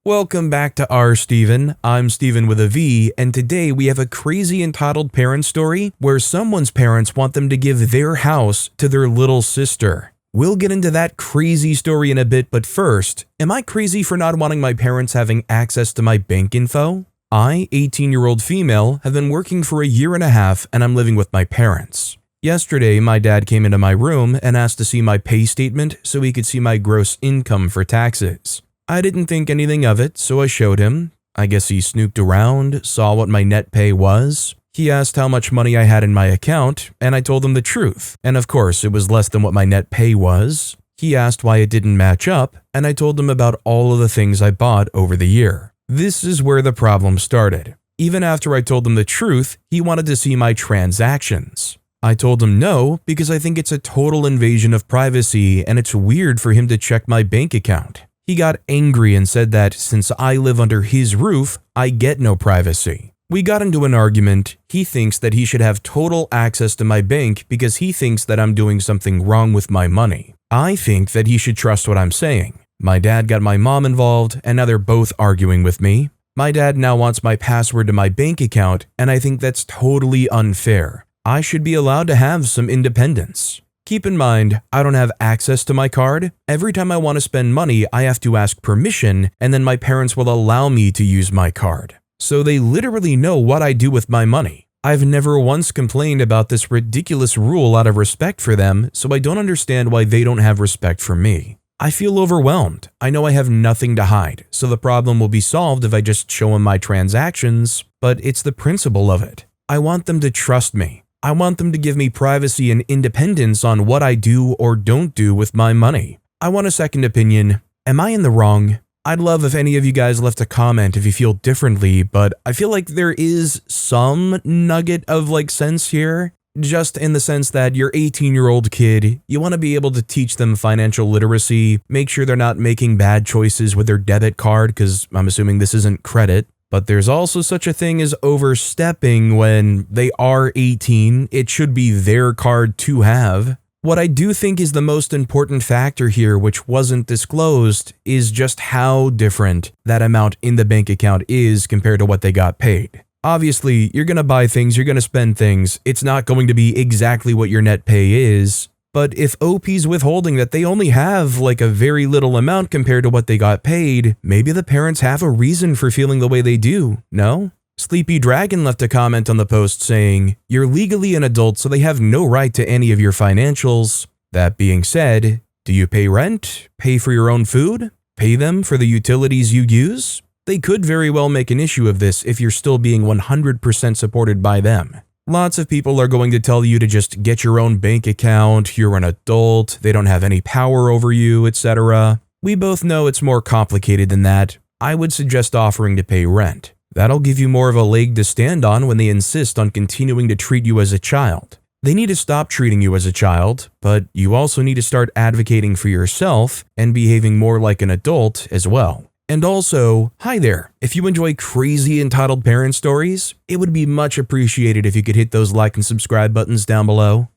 Welcome back to Steven. I'm Steven with a V, and today we have a crazy entitled parent story where someone's parents want them to give their house to their little sister. We'll get into that crazy story in a bit, but first, am I crazy for not wanting my parents having access to my bank info? I, 18-year-old female, have been working for a year and a half and I'm living with my parents. Yesterday, my dad came into my room and asked to see my pay statement so he could see my gross income for taxes. I didn't think anything of it, so I showed him. I guess he snooped around, saw what my net pay was. He asked how much money I had in my account, and I told him the truth. And of course, it was less than what my net pay was. He asked why it didn't match up, and I told him about all of the things I bought over the year. This is where the problem started. Even after I told him the truth, he wanted to see my transactions. I told him no because I think it's a total invasion of privacy and it's weird for him to check my bank account. He got angry and said that since I live under his roof, I get no privacy. We got into an argument. He thinks that he should have total access to my bank because he thinks that I'm doing something wrong with my money. I think that he should trust what I'm saying. My dad got my mom involved and now they're both arguing with me. My dad now wants my password to my bank account and I think that's totally unfair. I should be allowed to have some independence. Keep in mind, I don't have access to my card. Every time I want to spend money, I have to ask permission, and then my parents will allow me to use my card. So they literally know what I do with my money. I've never once complained about this ridiculous rule out of respect for them, so I don't understand why they don't have respect for me. I feel overwhelmed. I know I have nothing to hide, so the problem will be solved if I just show them my transactions, but it's the principle of it. I want them to trust me. I want them to give me privacy and independence on what I do or don't do with my money. I want a second opinion. Am I in the wrong? I'd love if any of you guys left a comment if you feel differently, but I feel like there is some nugget of sense here. Just in the sense that your 18-year-old kid, you want to be able to teach them financial literacy, make sure they're not making bad choices with their debit card, because I'm assuming this isn't credit. But there's also such a thing as overstepping when they are 18. It should be their card to have. What I do think is the most important factor here, which wasn't disclosed, is just how different that amount in the bank account is compared to what they got paid. Obviously, you're going to buy things, you're going to spend things. It's not going to be exactly what your net pay is. But if OP's withholding that they only have a very little amount compared to what they got paid, maybe the parents have a reason for feeling the way they do, no? Sleepy Dragon left a comment on the post saying, "You're legally an adult so they have no right to any of your financials. That being said, do you pay rent? Pay for your own food? Pay them for the utilities you use? They could very well make an issue of this if you're still being 100% supported by them. Lots of people are going to tell you to just get your own bank account, you're an adult, they don't have any power over you, etc. We both know it's more complicated than that. I would suggest offering to pay rent. That'll give you more of a leg to stand on when they insist on continuing to treat you as a child. They need to stop treating you as a child, but you also need to start advocating for yourself and behaving more like an adult as well. And also, hi there, if you enjoy crazy entitled parent stories, it would be much appreciated if you could hit those like and subscribe buttons down below.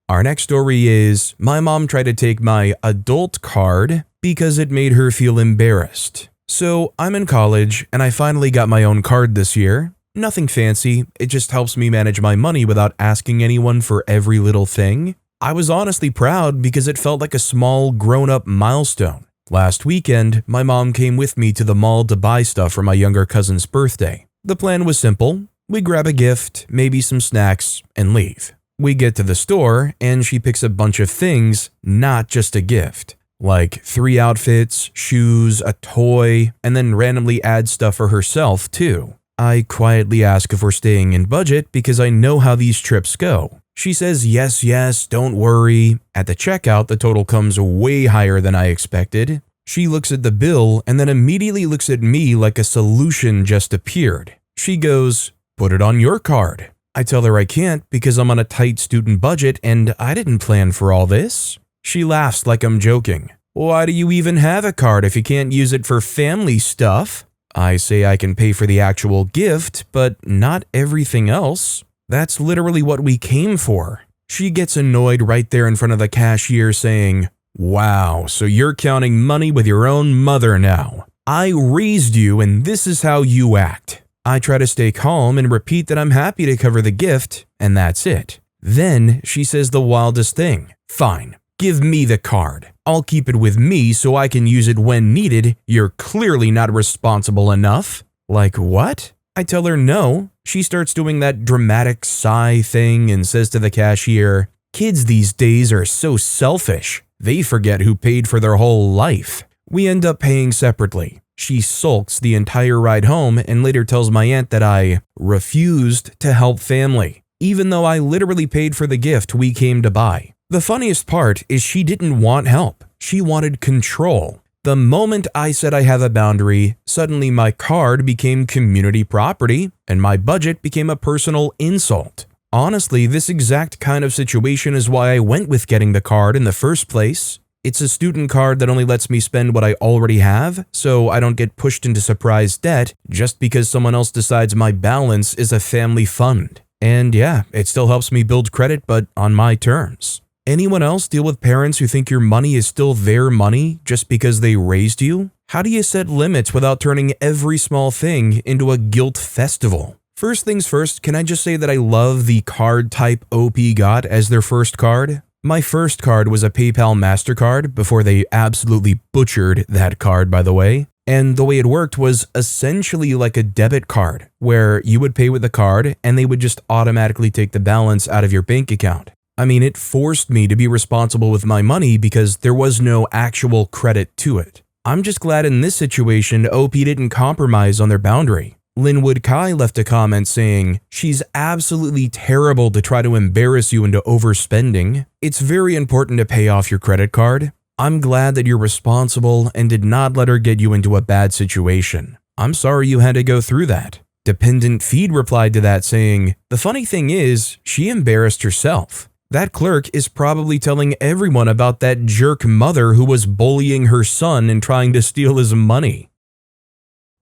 Our next story is, my mom tried to take my adult card because it made her feel embarrassed. So I'm in college and I finally got my own card this year. Nothing fancy, it just helps me manage my money without asking anyone for every little thing. I was honestly proud because it felt like a small grown-up milestone. Last weekend, my mom came with me to the mall to buy stuff for my younger cousin's birthday. The plan was simple. We grab a gift, maybe some snacks, and leave. We get to the store, and she picks a bunch of things, not just a gift. Like 3 outfits, shoes, a toy, and then randomly adds stuff for herself, too. I quietly ask if we're staying in budget because I know how these trips go. She says yes, don't worry. At the checkout, the total comes way higher than I expected. She looks at the bill and then immediately looks at me like a solution just appeared. She goes, "Put it on your card." I tell her I can't because I'm on a tight student budget and I didn't plan for all this. She laughs like I'm joking. "Why do you even have a card if you can't use it for family stuff?" I say I can pay for the actual gift, but not everything else. That's literally what we came for. She gets annoyed right there in front of the cashier saying, "Wow, so you're counting money with your own mother now." I raised you and this is how you act. I try to stay calm and repeat that I'm happy to cover the gift, and that's it. Then she says the wildest thing. Fine, give me the card. I'll keep it with me so I can use it when needed. You're clearly not responsible enough. Like what? I tell her no. She starts doing that dramatic sigh thing and says to the cashier, "Kids these days are so selfish. They forget who paid for their whole life." We end up paying separately. She sulks the entire ride home and later tells my aunt that I refused to help family, even though I literally paid for the gift we came to buy. The funniest part is she didn't want help. She wanted control. The moment I said I have a boundary, suddenly my card became community property and my budget became a personal insult. Honestly, this exact kind of situation is why I went with getting the card in the first place. It's a student card that only lets me spend what I already have, so I don't get pushed into surprise debt just because someone else decides my balance is a family fund. And yeah, it still helps me build credit, but on my terms. Anyone else deal with parents who think your money is still their money just because they raised you? How do you set limits without turning every small thing into a guilt festival? First things first, can I just say that I love the card type OP got as their first card? My first card was a PayPal MasterCard before they absolutely butchered that card, by the way. And the way it worked was essentially like a debit card, where you would pay with the card and they would just automatically take the balance out of your bank account. I mean, it forced me to be responsible with my money because there was no actual credit to it. I'm just glad in this situation OP didn't compromise on their boundary. Linwood Kai left a comment saying, "She's absolutely terrible to try to embarrass you into overspending. It's very important to pay off your credit card. I'm glad that you're responsible and did not let her get you into a bad situation. I'm sorry you had to go through that." Dependent Feed replied to that saying, "The funny thing is, she embarrassed herself. That clerk is probably telling everyone about that jerk mother who was bullying her son and trying to steal his money."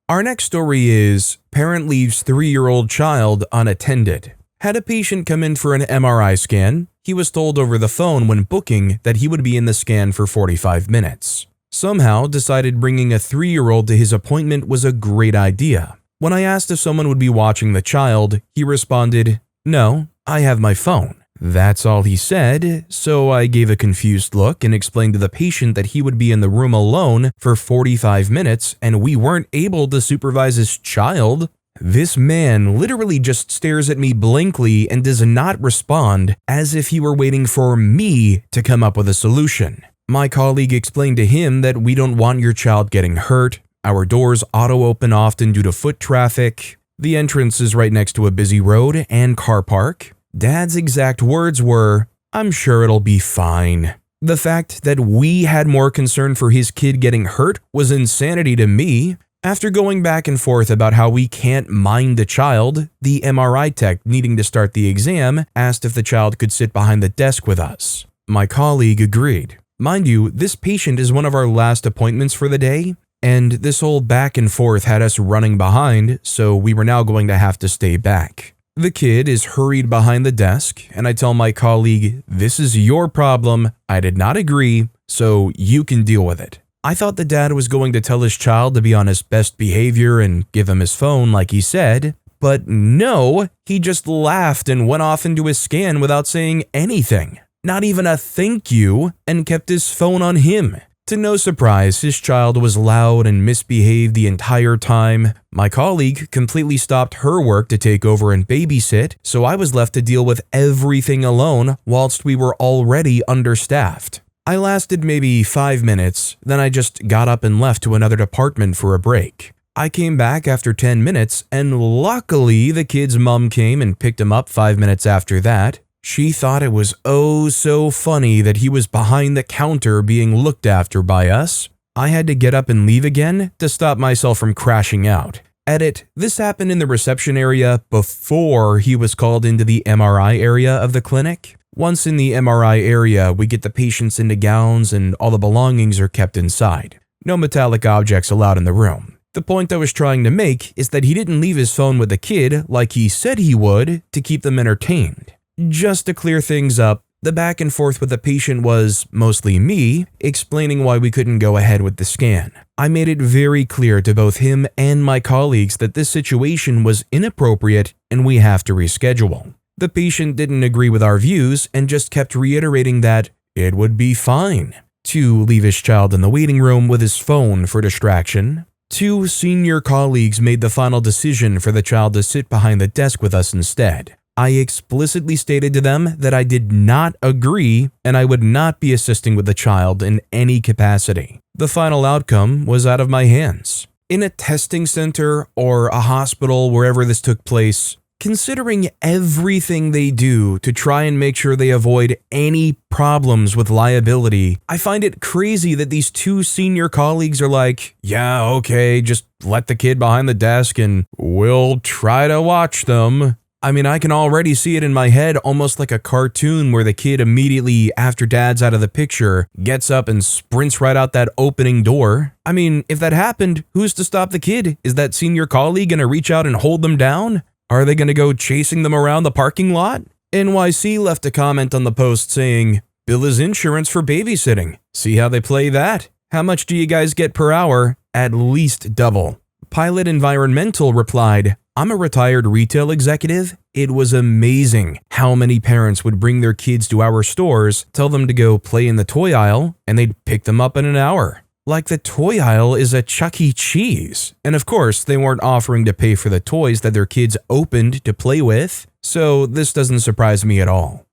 Our next story is, parent leaves 3-year-old child unattended. Had a patient come in for an MRI scan. He was told over the phone when booking that he would be in the scan for 45 minutes. Somehow decided bringing a 3-year-old to his appointment was a great idea. When I asked if someone would be watching the child, he responded, "No, I have my phone." That's all he said, so I gave a confused look and explained to the patient that he would be in the room alone for 45 minutes and we weren't able to supervise his child. This man literally just stares at me blankly and does not respond, as if he were waiting for me to come up with a solution. My colleague explained to him that we don't want your child getting hurt. Our doors auto-open often due to foot traffic. The entrance is right next to a busy road and car park. Dad's exact words were, "I'm sure it'll be fine." The fact that we had more concern for his kid getting hurt was insanity to me. After going back and forth about how we can't mind the child, the MRI tech needing to start the exam asked if the child could sit behind the desk with us. My colleague agreed. Mind you, this patient is one of our last appointments for the day, and this whole back and forth had us running behind, so we were now going to have to stay back. The kid is hurried behind the desk, and I tell my colleague, "This is your problem. I did not agree, so you can deal with it." I thought the dad was going to tell his child to be on his best behavior and give him his phone like he said, but no, he just laughed and went off into his scan without saying anything, not even a thank you, and kept his phone on him. To no surprise, his child was loud and misbehaved the entire time. My colleague completely stopped her work to take over and babysit, so I was left to deal with everything alone whilst we were already understaffed. I lasted maybe 5 minutes, then I just got up and left to another department for a break. I came back after 10 minutes, and luckily the kid's mom came and picked him up 5 minutes after that. She thought it was oh so funny that he was behind the counter being looked after by us. I had to get up and leave again to stop myself from crashing out. Edit, this happened in the reception area before he was called into the MRI area of the clinic. Once in the MRI area, we get the patients into gowns and all the belongings are kept inside. No metallic objects allowed in the room. The point I was trying to make is that he didn't leave his phone with the kid like he said he would to keep them entertained. Just to clear things up, The back and forth with the patient was mostly me explaining why we couldn't go ahead with the scan. I made it very clear to both him and my colleagues that this situation was inappropriate and we have to reschedule. The patient didn't agree with our views and just kept reiterating that it would be fine to leave his child in the waiting room with his phone for distraction. 2 senior colleagues made the final decision for the child to sit behind the desk with us instead. I explicitly stated to them that I did not agree and I would not be assisting with the child in any capacity. The final outcome was out of my hands. In a testing center or a hospital, wherever this took place, considering everything they do to try and make sure they avoid any problems with liability, I find it crazy that these 2 senior colleagues are like, yeah, okay, just let the kid behind the desk and we'll try to watch them. I mean, I can already see it in my head, almost like a cartoon where the kid immediately after dad's out of the picture gets up and sprints right out that opening door. I mean, if that happened, who's to stop the kid? Is that senior colleague going to reach out and hold them down? Are they going to go chasing them around the parking lot? NYC left a comment on the post saying, "Bill his insurance for babysitting. See how they play that? How much do you guys get per hour? At least double." Pilot Environmental replied, "I'm a retired retail executive. It was amazing how many parents would bring their kids to our stores, tell them to go play in the toy aisle, and they'd pick them up in an hour. Like the toy aisle is a Chuck E. Cheese. And of course, they weren't offering to pay for the toys that their kids opened to play with, so this doesn't surprise me at all."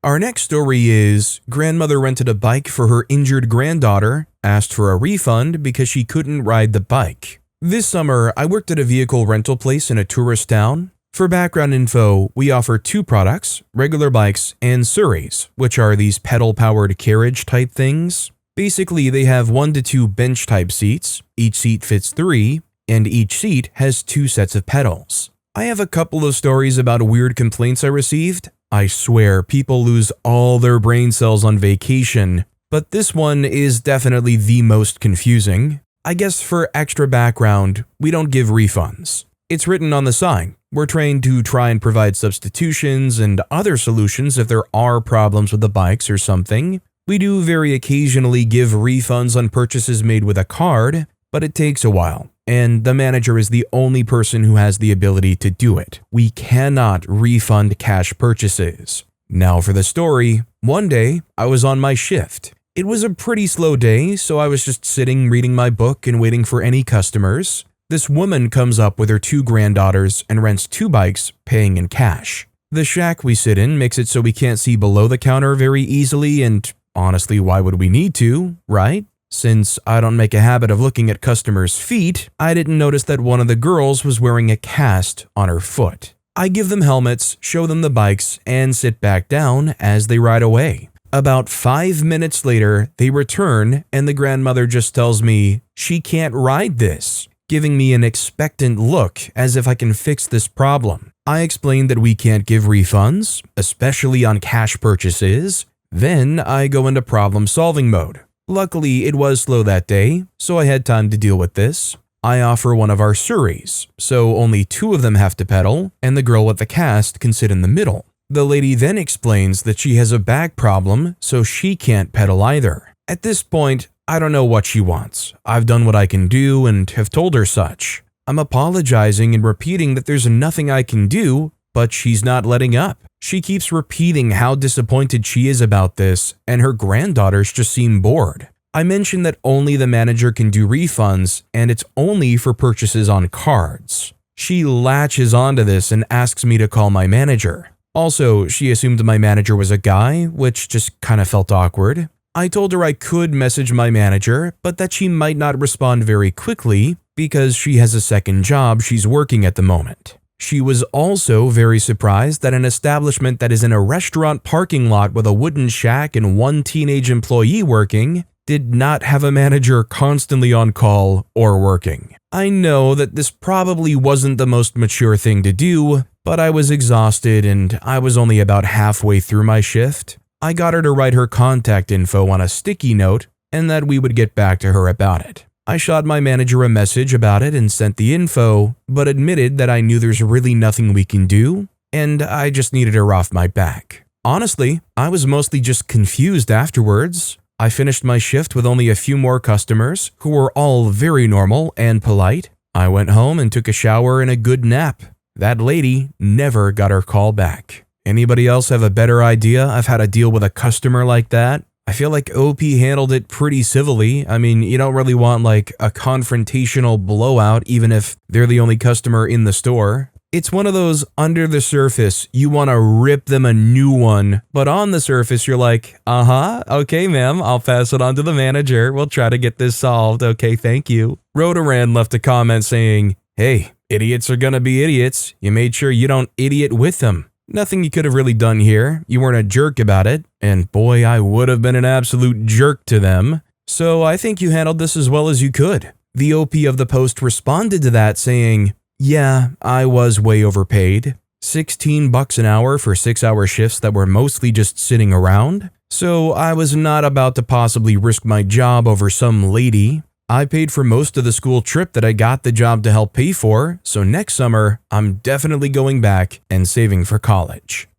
Our next story is, grandmother rented a bike for her injured granddaughter, asked for a refund because she couldn't ride the bike. This summer, I worked at a vehicle rental place in a tourist town. For background info, we offer 2 products, regular bikes and Surreys, which are these pedal-powered carriage type things. Basically, they have 1 to 2 bench type seats, each seat fits 3, and each seat has 2 sets of pedals. I have a couple of stories about weird complaints I received. I swear, people lose all their brain cells on vacation, but this one is definitely the most confusing. I guess for extra background, we don't give refunds. It's written on the sign. We're trained to try and provide substitutions and other solutions if there are problems with the bikes or something. We do very occasionally give refunds on purchases made with a card, but it takes a while, and the manager is the only person who has the ability to do it. We cannot refund cash purchases. Now for the story. One day, I was on my shift. It was a pretty slow day, so I was just sitting reading my book and waiting for any customers. This woman comes up with her 2 granddaughters and rents 2 bikes, paying in cash. The shack we sit in makes it so we can't see below the counter very easily, and honestly, why would we need to, right? Since I don't make a habit of looking at customers' feet, I didn't notice that one of the girls was wearing a cast on her foot. I give them helmets, show them the bikes, and sit back down as they ride away. About 5 minutes later, they return and the grandmother just tells me she can't ride this, giving me an expectant look as if I can fix this problem. I explained that we can't give refunds, especially on cash purchases. Then I go into problem-solving mode. Luckily, it was slow that day, so I had time to deal with this. I offer one of our Surreys, so only 2 of them have to pedal, and the girl with the cast can sit in the middle. The lady then explains that she has a back problem, so she can't pedal either. At this point, I don't know what she wants. I've done what I can do and have told her such. I'm apologizing and repeating that there's nothing I can do, but she's not letting up. She keeps repeating how disappointed she is about this, and her granddaughters just seem bored. I mention that only the manager can do refunds, and it's only for purchases on cards. She latches onto this and asks me to call my manager. Also, she assumed my manager was a guy, which just kind of felt awkward. I told her I could message my manager, but that she might not respond very quickly because she has a second job she's working at the moment. She was also very surprised that an establishment that is in a restaurant parking lot with a wooden shack and 1 teenage employee working did not have a manager constantly on call or working. I know that this probably wasn't the most mature thing to do, but I was exhausted and I was only about halfway through my shift. I got her to write her contact info on a sticky note and that we would get back to her about it. I shot my manager a message about it and sent the info, but admitted that I knew there's really nothing we can do and I just needed her off my back. Honestly, I was mostly just confused afterwards. I finished my shift with only a few more customers, who were all very normal and polite. I went home and took a shower and a good nap. That lady never got her call back. Anybody else have a better idea of how to deal with a customer like that? I feel like OP handled it pretty civilly. I mean, you don't really want like a confrontational blowout even if they're the only customer in the store. It's one of those under the surface, you want to rip them a new one, but on the surface you're like, okay ma'am, I'll pass it on to the manager. We'll try to get this solved. Okay, thank you. Rotoran left a comment saying, hey, idiots are gonna be idiots. You made sure you don't idiot with them. Nothing you could have really done here. You weren't a jerk about it. And boy, I would have been an absolute jerk to them. So I think you handled this as well as you could. The OP of the post responded to that saying, yeah, I was way overpaid. $16 an hour for 6-hour shifts that were mostly just sitting around. So I was not about to possibly risk my job over some lady. I paid for most of the school trip that I got the job to help pay for, so next summer, I'm definitely going back and saving for college.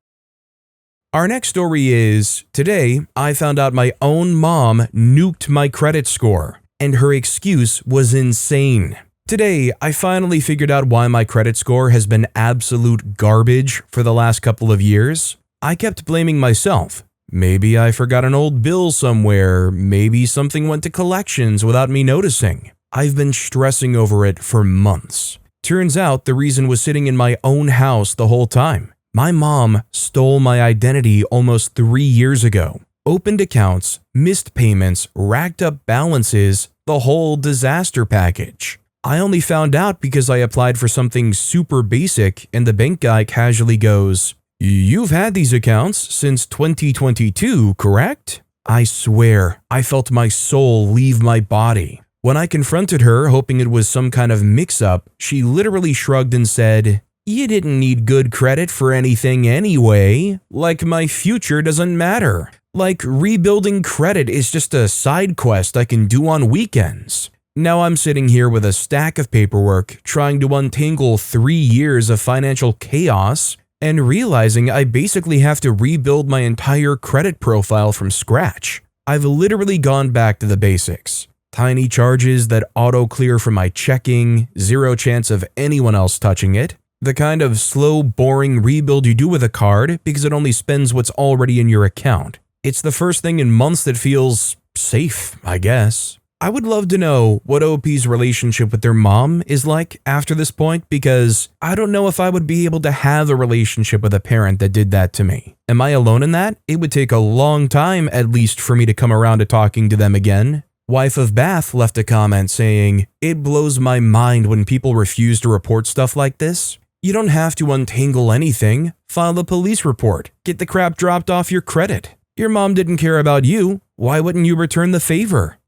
Our next story is, today, I found out my own mom nuked my credit score, and her excuse was insane. Today, I finally figured out why my credit score has been absolute garbage for the last couple of years. I kept blaming myself. Maybe I forgot an old bill somewhere, maybe something went to collections without me noticing. I've been stressing over it for months. Turns out the reason was sitting in my own house the whole time. My mom stole my identity almost 3 years ago. Opened accounts, missed payments, racked up balances, the whole disaster package. I only found out because I applied for something super basic and the bank guy casually goes, "You've had these accounts since 2022, correct?" I swear, I felt my soul leave my body. When I confronted her, hoping it was some kind of mix-up, she literally shrugged and said, "You didn't need good credit for anything anyway. Like my future doesn't matter. Like rebuilding credit is just a side quest I can do on weekends." Now I'm sitting here with a stack of paperwork, trying to untangle 3 years of financial chaos, and realizing I basically have to rebuild my entire credit profile from scratch. I've literally gone back to the basics. Tiny charges that auto-clear from my checking, zero chance of anyone else touching it. The kind of slow, boring rebuild you do with a card because it only spends what's already in your account. It's the first thing in months that feels safe, I guess. I would love to know what OP's relationship with their mom is like after this point because I don't know if I would be able to have a relationship with a parent that did that to me. Am I alone in that? It would take a long time at least for me to come around to talking to them again. Wife of Bath left a comment saying, "It blows my mind when people refuse to report stuff like this. You don't have to untangle anything. File a police report. Get the crap dropped off your credit. Your mom didn't care about you. Why wouldn't you return the favor?"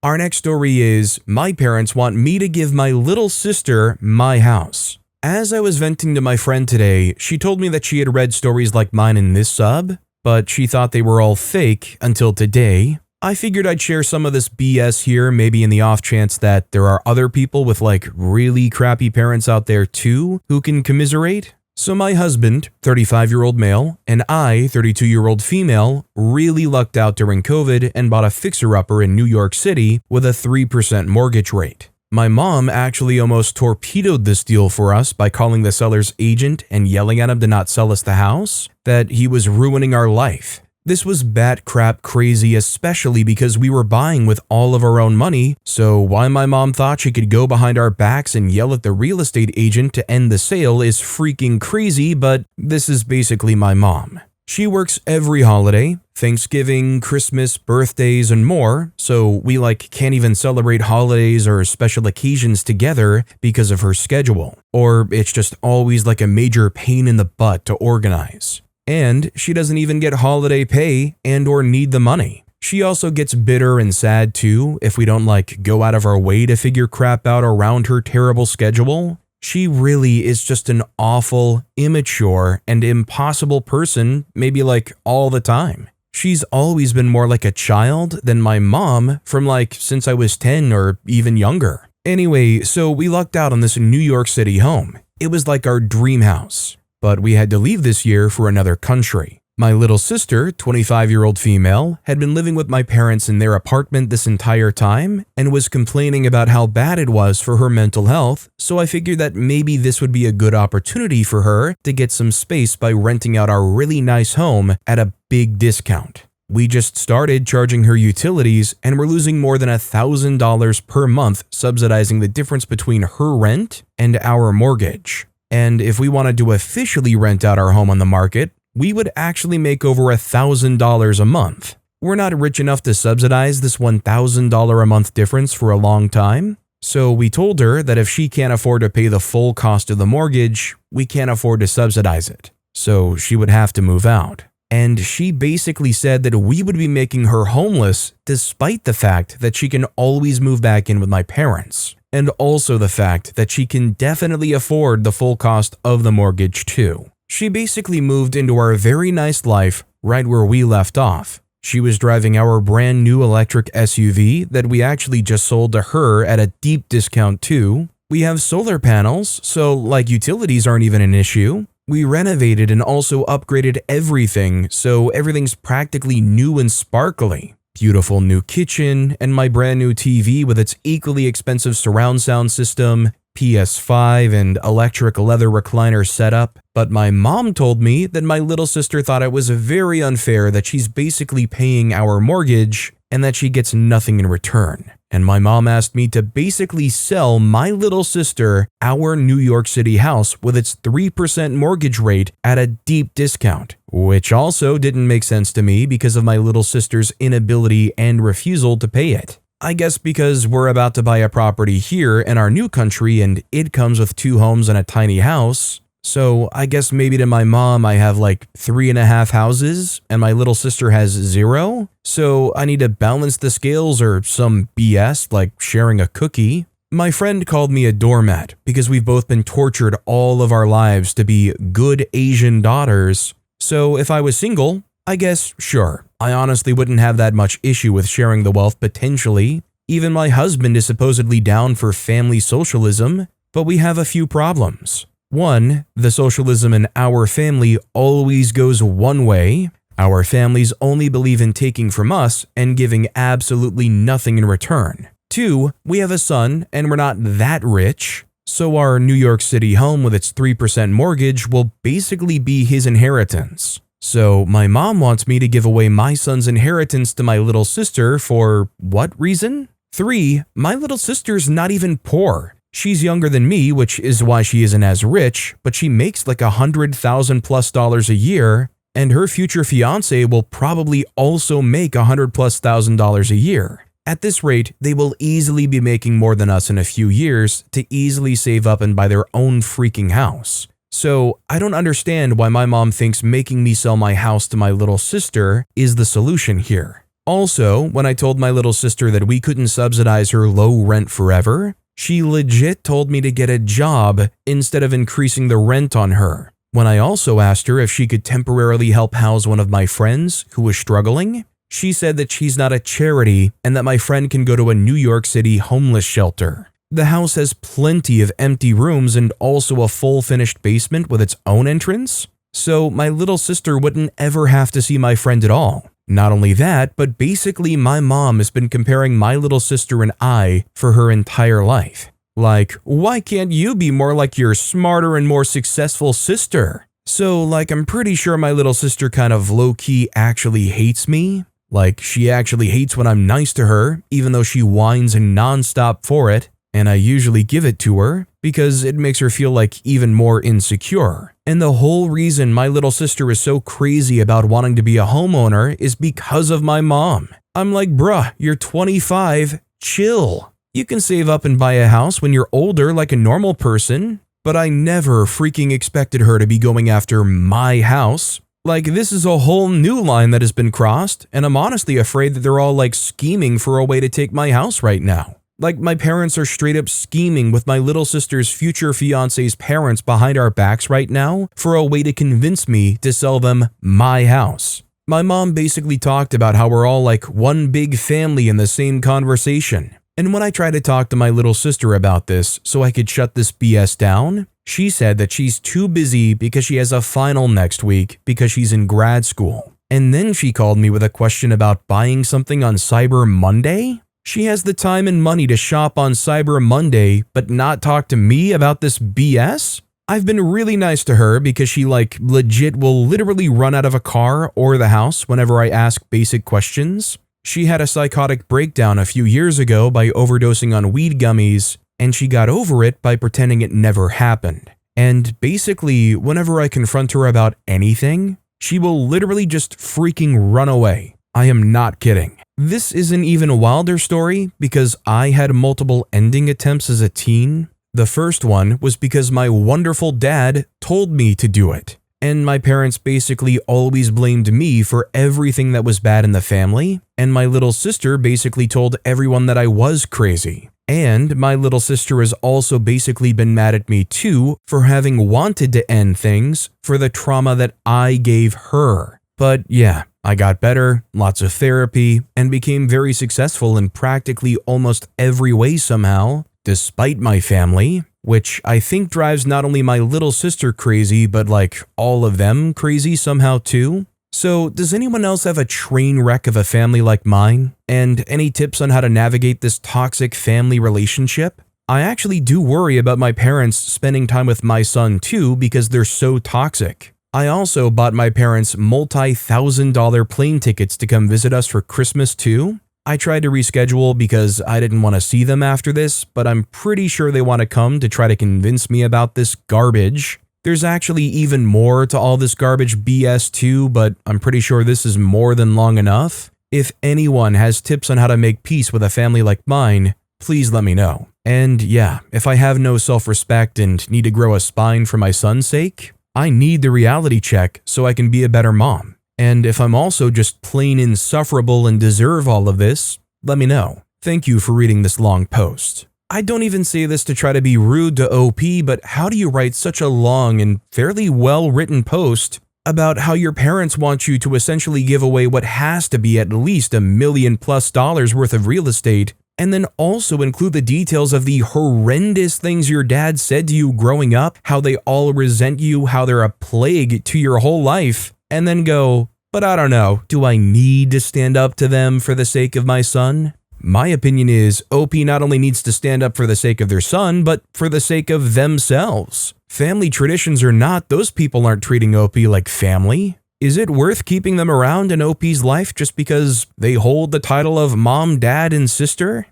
Our next story is, my parents want me to give my little sister my house. As I was venting to my friend today, she told me that she had read stories like mine in this sub, but she thought they were all fake until today. I figured I'd share some of this BS here, maybe in the off chance that there are other people with like really crappy parents out there too who can commiserate. So my husband, 35-year-old male, and I, 32-year-old female, really lucked out during COVID and bought a fixer-upper in New York City with a 3% mortgage rate. My mom actually almost torpedoed this deal for us by calling the seller's agent and yelling at him to not sell us the house, that he was ruining our life. This was bat crap crazy, especially because we were buying with all of our own money, so why my mom thought she could go behind our backs and yell at the real estate agent to end the sale is freaking crazy, but this is basically my mom. She works every holiday, Thanksgiving, Christmas, birthdays, and more, so we can't even celebrate holidays or special occasions together because of her schedule, or it's just always like a major pain in the butt to organize. And she doesn't even get holiday pay and or need the money. She also gets bitter and sad too if we don't go out of our way to figure crap out around her terrible schedule. She really is just an awful, immature, and impossible person, maybe all the time. She's always been more like a child than my mom from since I was 10 or even younger. Anyway, so we lucked out on this New York City home. It was like our dream house. but we had to leave this year for another country. My little sister, 25-year-old female, had been living with my parents in their apartment this entire time and was complaining about how bad it was for her mental health, so I figured that maybe this would be a good opportunity for her to get some space by renting out our really nice home at a big discount. We just started charging her utilities and we're losing more than $1,000 per month subsidizing the difference between her rent and our mortgage. And if we wanted to officially rent out our home on the market, we would actually make over $1,000 a month. We're not rich enough to subsidize this $1,000 a month difference for a long time, so we told her that if she can't afford to pay the full cost of the mortgage, we can't afford to subsidize it, so she would have to move out. And she basically said that we would be making her homeless despite the fact that she can always move back in with my parents, and also the fact that she can definitely afford the full cost of the mortgage too. She basically moved into our very nice life right where we left off. She was driving our brand new electric SUV that we actually just sold to her at a deep discount too. We have solar panels, so like utilities aren't even an issue. We renovated and also upgraded everything, so everything's practically new and sparkly. Beautiful new kitchen and my brand new TV with its equally expensive surround sound system, PS5 and electric leather recliner setup, but my mom told me that my little sister thought it was very unfair that she's basically paying our mortgage and that she gets nothing in return. And my mom asked me to basically sell my little sister our New York City house with its 3% mortgage rate at a deep discount, which also didn't make sense to me because of my little sister's inability and refusal to pay it. I guess because we're about to buy a property here in our new country and it comes with 2 homes and a tiny house. So I guess maybe to my mom I have like 3.5 houses and my little sister has 0. So I need to balance the scales or some BS like sharing a cookie. My friend called me a doormat because we've both been tortured all of our lives to be good Asian daughters. So if I was single, I guess sure. I honestly wouldn't have that much issue with sharing the wealth potentially. Even my husband is supposedly down for family socialism, but we have a few problems. 1, the socialism in our family always goes one way. Our families only believe in taking from us and giving absolutely nothing in return. 2, we have a son and we're not that rich, so our New York City home with its 3% mortgage will basically be his inheritance. So my mom wants me to give away my son's inheritance to my little sister for what reason? 3, my little sister's not even poor. She's younger than me, which is why she isn't as rich, but she makes like $100,000+ a year, and her future fiance will probably also make $100,000+ a year. At this rate, they will easily be making more than us in a few years to easily save up and buy their own freaking house. So I don't understand why my mom thinks making me sell my house to my little sister is the solution here. Also, when I told my little sister that we couldn't subsidize her low rent forever, she legit told me to get a job instead of increasing the rent on her. When I also asked her if she could temporarily help house one of my friends who was struggling, she said that she's not a charity and that my friend can go to a New York City homeless shelter. The house has plenty of empty rooms and also a full finished basement with its own entrance, so my little sister wouldn't ever have to see my friend at all. Not only that, but basically my mom has been comparing my little sister and I for her entire life. Like, why can't you be more like your smarter and more successful sister? So like I'm pretty sure my little sister kind of low-key actually hates me. Like she actually hates when I'm nice to her, even though she whines nonstop for it. And I usually give it to her because it makes her feel like even more insecure. And the whole reason my little sister is so crazy about wanting to be a homeowner is because of my mom. I'm like, bruh, you're 25, chill. You can save up and buy a house when you're older like a normal person, but I never freaking expected her to be going after my house. Like this is a whole new line that has been crossed, and I'm honestly afraid that they're all like scheming for a way to take my house right now. Like my parents are straight up scheming with my little sister's future fiance's parents behind our backs right now for a way to convince me to sell them my house. My mom basically talked about how we're all like one big family in the same conversation. And when I tried to talk to my little sister about this so I could shut this BS down, she said that she's too busy because she has a final next week because she's in grad school. And then she called me with a question about buying something on Cyber Monday? She has the time and money to shop on Cyber Monday, but not talk to me about this BS? I've been really nice to her because she legit will literally run out of a car or the house whenever I ask basic questions. She had a psychotic breakdown a few years ago by overdosing on weed gummies, and she got over it by pretending it never happened. And basically, whenever I confront her about anything, she will literally just freaking run away. I am not kidding. This is an even wilder story because I had multiple ending attempts as a teen. The first one was because my wonderful dad told me to do it. And my parents basically always blamed me for everything that was bad in the family. And my little sister basically told everyone that I was crazy. And my little sister has also basically been mad at me too for having wanted to end things for the trauma that I gave her. But yeah, I got better, lots of therapy, and became very successful in practically almost every way somehow, despite my family, which I think drives not only my little sister crazy, but all of them crazy somehow too. So does anyone else have a train wreck of a family like mine? And any tips on how to navigate this toxic family relationship? I actually do worry about my parents spending time with my son too because they're so toxic. I also bought my parents multi-$1,000 plane tickets to come visit us for Christmas too. I tried to reschedule because I didn't want to see them after this, but I'm pretty sure they want to come to try to convince me about this garbage. There's actually even more to all this garbage BS too, but I'm pretty sure this is more than long enough. If anyone has tips on how to make peace with a family like mine, please let me know. And yeah, if I have no self-respect and need to grow a spine for my son's sake, I need the reality check so I can be a better mom. And if I'm also just plain insufferable and deserve all of this, let me know. Thank you for reading this long post. I don't even say this to try to be rude to OP, but how do you write such a long and fairly well-written post about how your parents want you to essentially give away what has to be at least $1 million+ worth of real estate, and then also include the details of the horrendous things your dad said to you growing up, how they all resent you, how they're a plague to your whole life, and then go, but I don't know, do I need to stand up to them for the sake of my son? My opinion is OP not only needs to stand up for the sake of their son, but for the sake of themselves. Family traditions or not, those people aren't treating OP like family. Is it worth keeping them around in OP's life just because they hold the title of mom, dad, and sister?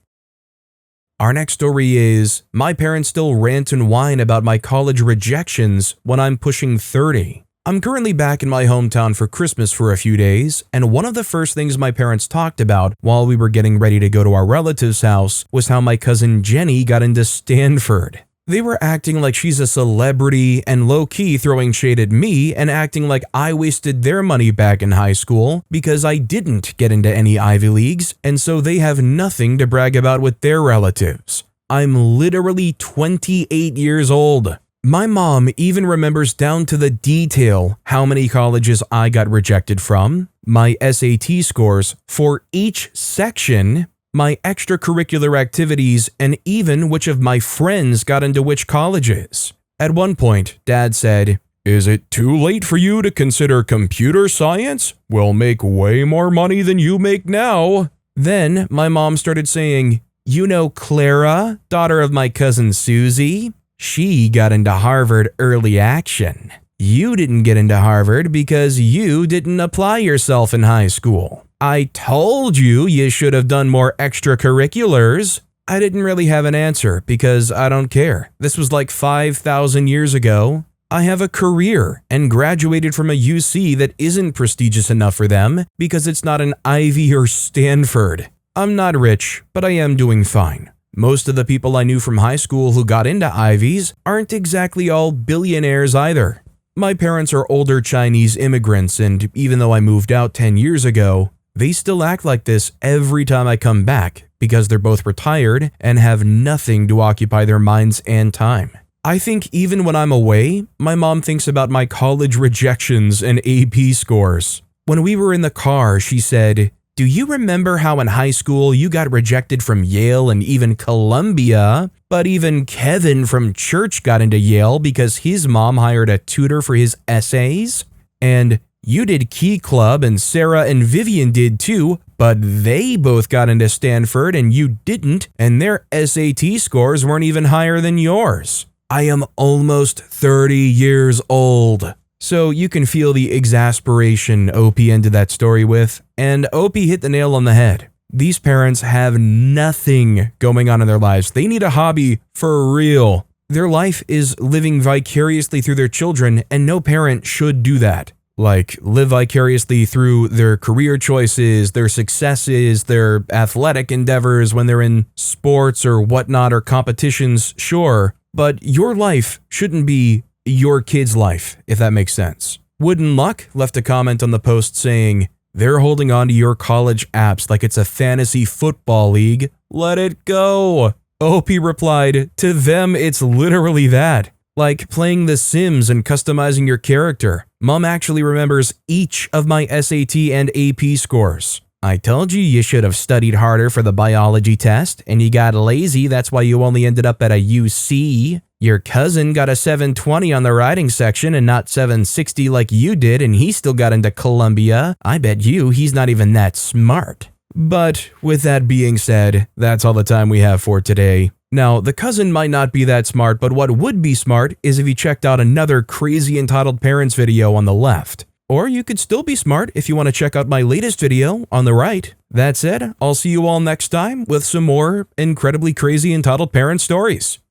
Our next story is, my parents still rant and whine about my college rejections when I'm pushing 30. I'm currently back in my hometown for Christmas for a few days, and one of the first things my parents talked about while we were getting ready to go to our relative's house was how my cousin Jenny got into Stanford. They were acting like she's a celebrity and low-key throwing shade at me and acting like I wasted their money back in high school because I didn't get into any Ivy Leagues, and so they have nothing to brag about with their relatives. I'm literally 28 years old. My mom even remembers down to the detail how many colleges I got rejected from, my SAT scores for each section, my extracurricular activities, and even which of my friends got into which colleges. At one point, Dad said, "Is it too late for you to consider computer science? We'll make way more money than you make now." Then my mom started saying, "You know Clara, daughter of my cousin Susie? She got into Harvard early action. You didn't get into Harvard because you didn't apply yourself in high school. I told you you should have done more extracurriculars." I didn't really have an answer because I don't care. This was like 5,000 years ago. I have a career and graduated from a UC that isn't prestigious enough for them because it's not an Ivy or Stanford. I'm not rich, but I am doing fine. Most of the people I knew from high school who got into Ivies aren't exactly all billionaires either. My parents are older Chinese immigrants, and even though I moved out 10 years ago, they still act like this every time I come back because they're both retired and have nothing to occupy their minds and time. I think even when I'm away, my mom thinks about my college rejections and AP scores. When we were in the car, she said, Do you remember how in high school you got rejected from Yale and even Columbia, but even Kevin from church got into Yale because his mom hired a tutor for his essays? And you did Key Club and Sarah and Vivian did too, but they both got into Stanford and you didn't, and their SAT scores weren't even higher than yours. I am almost 30 years old. So you can feel the exasperation OP ended that story with, and OP hit the nail on the head. These parents have nothing going on in their lives. They need a hobby for real. Their life is living vicariously through their children, and no parent should do that. Like, live vicariously through their career choices, their successes, their athletic endeavors when they're in sports or whatnot or competitions, sure. But your life shouldn't be your kid's life, if that makes sense. Wooden Luck left a comment on the post saying, "They're holding on to your college apps like it's a fantasy football league. Let it go." OP replied, "To them, it's literally that. Like playing The Sims and customizing your character. Mom actually remembers each of my SAT and AP scores. I told you should have studied harder for the biology test, and you got lazy, that's why you only ended up at a UC. Your cousin got a 720 on the writing section and not 760 like you did, and he still got into Columbia. I bet he's not even that smart." But with that being said, that's all the time we have for today. Now, the cousin might not be that smart, but what would be smart is if you checked out another crazy entitled parents video on the left. Or you could still be smart if you want to check out my latest video on the right. That said, I'll see you all next time with some more incredibly crazy entitled parent stories.